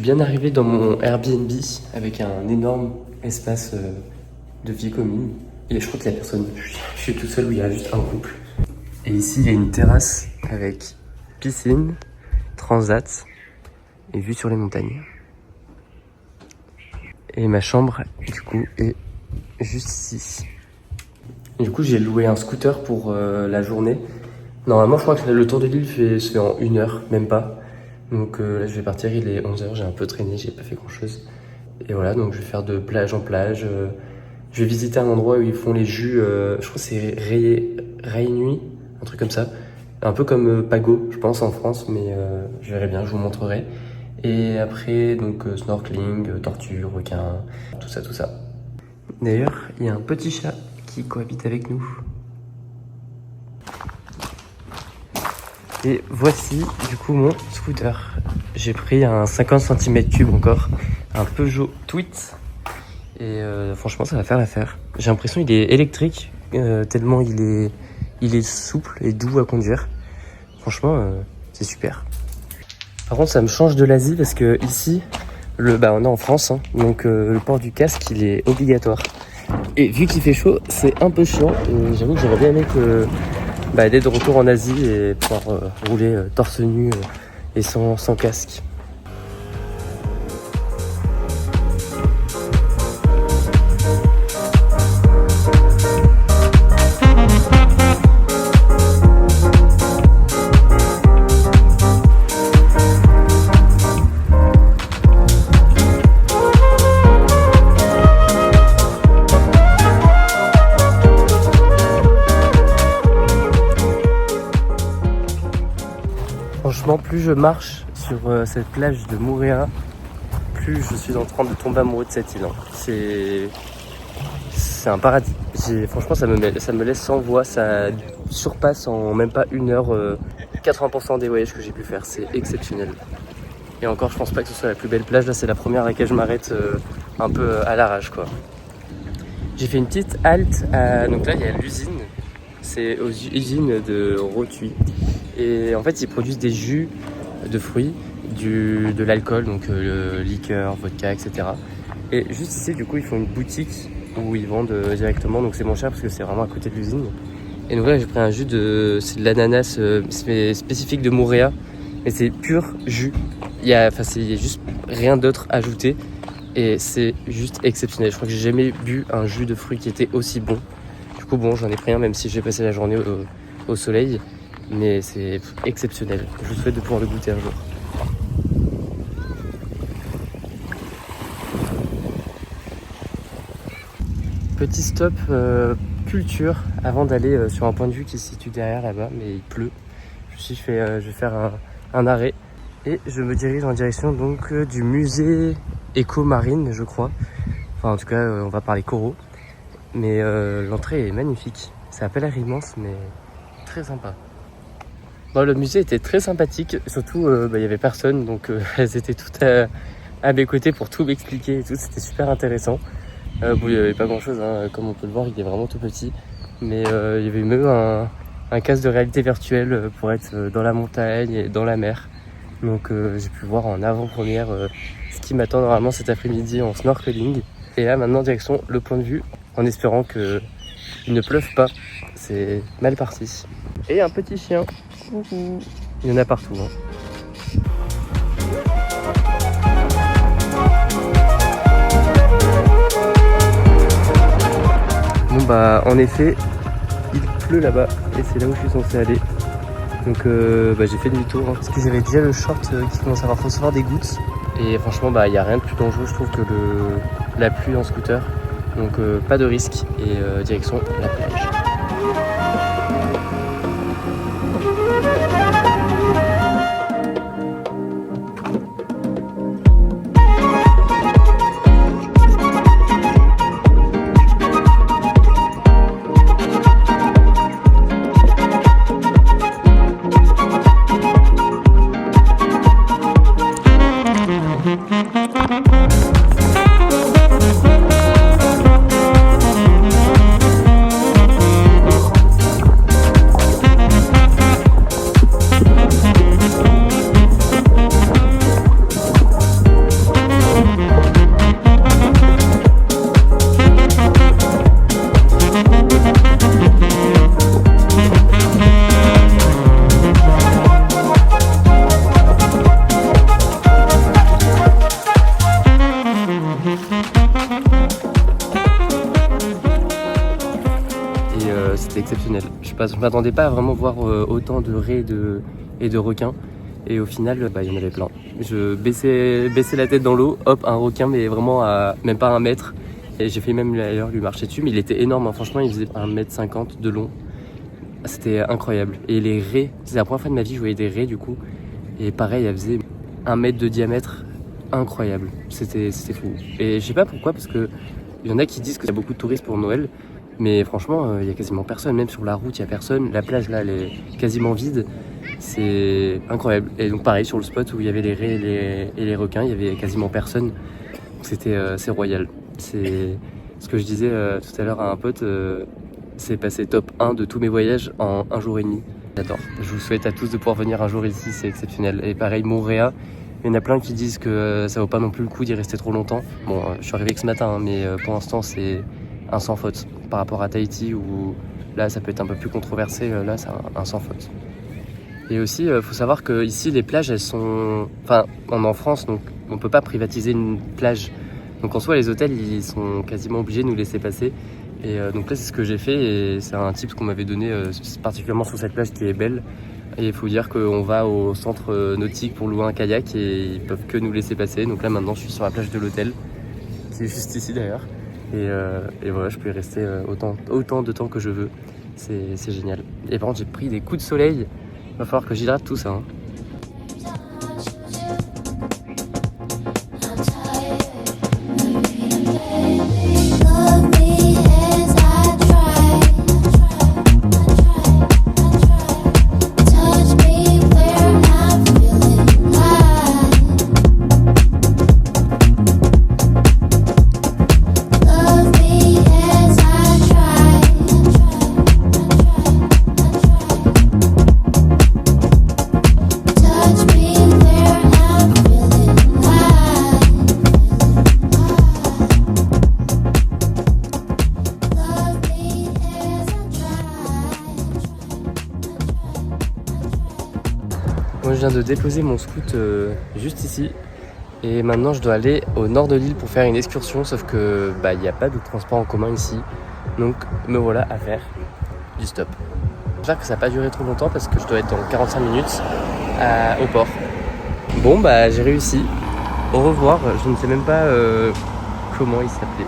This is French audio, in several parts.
Bien arrivé dans mon Airbnb avec un énorme espace de vie commune. Et je crois qu'il n'y a personne. Je suis tout seul où il y a juste un couple. Et ici, il y a une terrasse avec piscine, transat et vue sur les montagnes. Et ma chambre, du coup, est juste ici. Et du coup, j'ai loué un scooter pour la journée. Normalement, je crois que le tour de l'île se fait en 1 heure, même pas. Donc là je vais partir, il est 11h, j'ai un peu traîné, j'ai pas fait grand chose. Et voilà, donc je vais faire de plage en plage. Je vais visiter un endroit où ils font les jus, je crois que c'est Nuit, un truc comme ça. Un peu comme Pago, je pense en France, mais je verrai bien, je vous montrerai. Et après, donc snorkeling, tortues, requins, tout ça, tout ça. D'ailleurs, il y a un petit chat qui cohabite avec nous. Et voici du coup mon scooter. J'ai pris un 50 cm3 encore, un Peugeot Tweet. Et franchement ça va faire l'affaire. J'ai l'impression qu'il est électrique, tellement il est souple et doux à conduire. Franchement c'est super. Par contre ça me change de l'Asie parce que ici, on est en France, hein, donc le port du casque il est obligatoire. Et vu qu'il fait chaud, c'est un peu chiant. Et j'avoue que j'aurais bien aimé d'être de retour en Asie et pouvoir rouler torse nu et sans casque. Franchement, plus je marche sur cette plage de Moorea, plus je suis en train de tomber amoureux de cette île. Hein. C'est un paradis. Franchement, ça me laisse sans voix. Ça surpasse en même pas 1 heure 80% des voyages que j'ai pu faire. C'est exceptionnel. Et encore, je pense pas que ce soit la plus belle plage. Là, c'est la première à laquelle je m'arrête un peu à l'arrache, quoi. J'ai fait une petite halte. Donc là, il y a l'usine. C'est aux usines de Rotuy. Et en fait, ils produisent des jus de fruits, de l'alcool, donc liqueur, vodka, etc. Et juste ici, du coup, ils font une boutique où ils vendent directement. Donc c'est moins cher parce que c'est vraiment à côté de l'usine. Et donc là, j'ai pris un jus c'est de l'ananas spécifique de Moorea. Mais c'est pur jus. Il y a juste rien d'autre ajouté. Et c'est juste exceptionnel. Je crois que j'ai jamais bu un jus de fruits qui était aussi bon. Du coup, bon, j'en ai pris un, même si j'ai passé la journée au soleil. Mais c'est exceptionnel. Je vous souhaite de pouvoir le goûter un jour. Petit stop culture avant d'aller sur un point de vue qui se situe derrière là-bas, mais il pleut. Je vais faire un arrêt et je me dirige en direction donc du musée éco-marine, je crois. Enfin, en tout cas, on va parler coraux. Mais l'entrée est magnifique. Ça a pas l'air immense, mais très sympa. Bon, le musée était très sympathique, surtout il y avait personne, donc elles étaient toutes à mes côtés pour tout m'expliquer et tout, c'était super intéressant. Bon, il n'y avait pas grand chose, hein, comme on peut le voir, il est vraiment tout petit, mais il y avait même un casque de réalité virtuelle pour être dans la montagne et dans la mer. Donc j'ai pu voir en avant-première ce qui m'attend normalement cet après-midi en snorkeling. Et là maintenant direction le point de vue, en espérant qu'il ne pleuve pas, c'est mal parti. Et un petit chien. Il y en a partout. Hein. Bon en effet, il pleut là-bas et c'est là où je suis censé aller. Donc j'ai fait demi-tour hein, parce que j'avais déjà le short qui commence à recevoir des gouttes. Et franchement il n'y a rien de plus dangereux je trouve que la pluie en scooter. Donc pas de risque et direction la plage. c'était exceptionnel. Je m'attendais pas à vraiment voir autant de raies et de requins. Et au final, il y en avait plein. Je baissais la tête dans l'eau, hop, un requin, mais vraiment à même pas 1 mètre. Et j'ai fait même d'ailleurs lui marcher dessus, mais il était énorme, hein. Franchement, il faisait 1,50 m de long. C'était incroyable. Et les raies, c'est la première fois de ma vie que je voyais des raies du coup. Et pareil, elles faisaient 1 mètre de diamètre, incroyable. C'était fou. Et je sais pas pourquoi, parce que il y en a qui disent qu'il y a beaucoup de touristes pour Noël. Mais franchement, il y a quasiment personne. Même sur la route, il y a personne. La plage là, elle est quasiment vide. C'est incroyable. Et donc pareil, sur le spot où il y avait les raies et les requins, il y avait quasiment personne. C'est royal. C'est ce que je disais tout à l'heure à un pote. C'est passé top 1 de tous mes voyages en 1 jour et demi. J'adore. Je vous souhaite à tous de pouvoir venir un jour ici, c'est exceptionnel. Et pareil, Moorea, il y en a plein qui disent que ça vaut pas non plus le coup d'y rester trop longtemps. Bon, je suis arrivé que ce matin, hein, mais pour l'instant, c'est un sans faute. Par rapport à Tahiti, où là, ça peut être un peu plus controversé, là, c'est un sans faute. Et aussi, faut savoir que ici, les plages, elles sont... Enfin, on est en France, donc on peut pas privatiser une plage. Donc en soi, les hôtels, ils sont quasiment obligés de nous laisser passer. Et donc là, c'est ce que j'ai fait et c'est un tip qu'on m'avait donné particulièrement sur cette plage qui est belle. Et il faut dire qu'on va au centre nautique pour louer un kayak et ils peuvent que nous laisser passer. Donc là, maintenant, je suis sur la plage de l'hôtel, qui est juste ici d'ailleurs. Et voilà, je peux y rester autant de temps que je veux. C'est génial. Et par contre, j'ai pris des coups de soleil. Il va falloir que j'hydrate tout ça, hein. Moi je viens de déposer mon scoot juste ici et maintenant je dois aller au nord de l'île pour faire une excursion, sauf que il n'y a pas de transport en commun ici, donc me voilà à faire du stop. J'espère que ça va pas durer trop longtemps parce que je dois être dans 45 minutes au port. Bon j'ai réussi, au revoir, je ne sais même pas comment il s'appelait.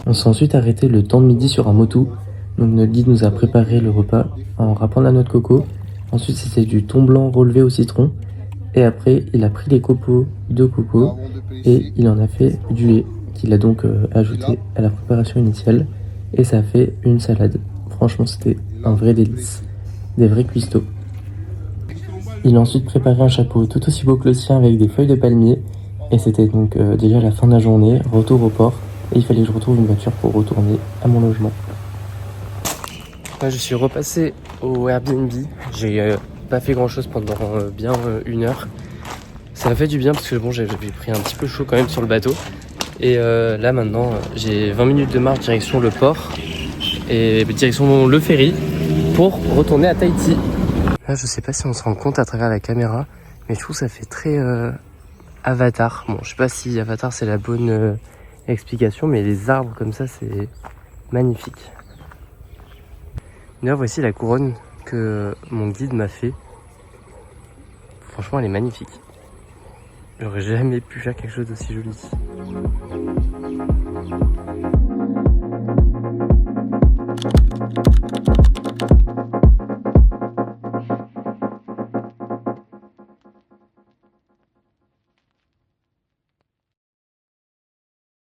On s'est ensuite arrêté le temps de midi sur un motu. Donc notre guide nous a préparé le repas en râpant la noix de coco. Ensuite c'était du thon blanc relevé au citron. Et après il a pris les copeaux de coco et il en a fait du lait qu'il a donc ajouté à la préparation initiale. Et ça a fait une salade. Franchement c'était un vrai délice. Des vrais cuistots. Il a ensuite préparé un chapeau tout aussi beau que le sien avec des feuilles de palmier. Et c'était donc déjà la fin de la journée, retour au port. Et il fallait que je retrouve une voiture pour retourner à mon logement. Là, je suis repassé au Airbnb. J'ai pas fait grand chose pendant bien 1 heure. Ça m'a fait du bien parce que bon, j'avais pris un petit peu chaud quand même sur le bateau. Et là maintenant, j'ai 20 minutes de marche direction le port et direction le ferry pour retourner à Tahiti. Là, je sais pas si on se rend compte à travers la caméra, mais je trouve que ça fait très Avatar. Bon, je sais pas si Avatar c'est la bonne explication, mais les arbres comme ça, c'est magnifique. D'ailleurs, voici la couronne que mon guide m'a fait. Franchement, elle est magnifique. J'aurais jamais pu faire quelque chose d'aussi joli.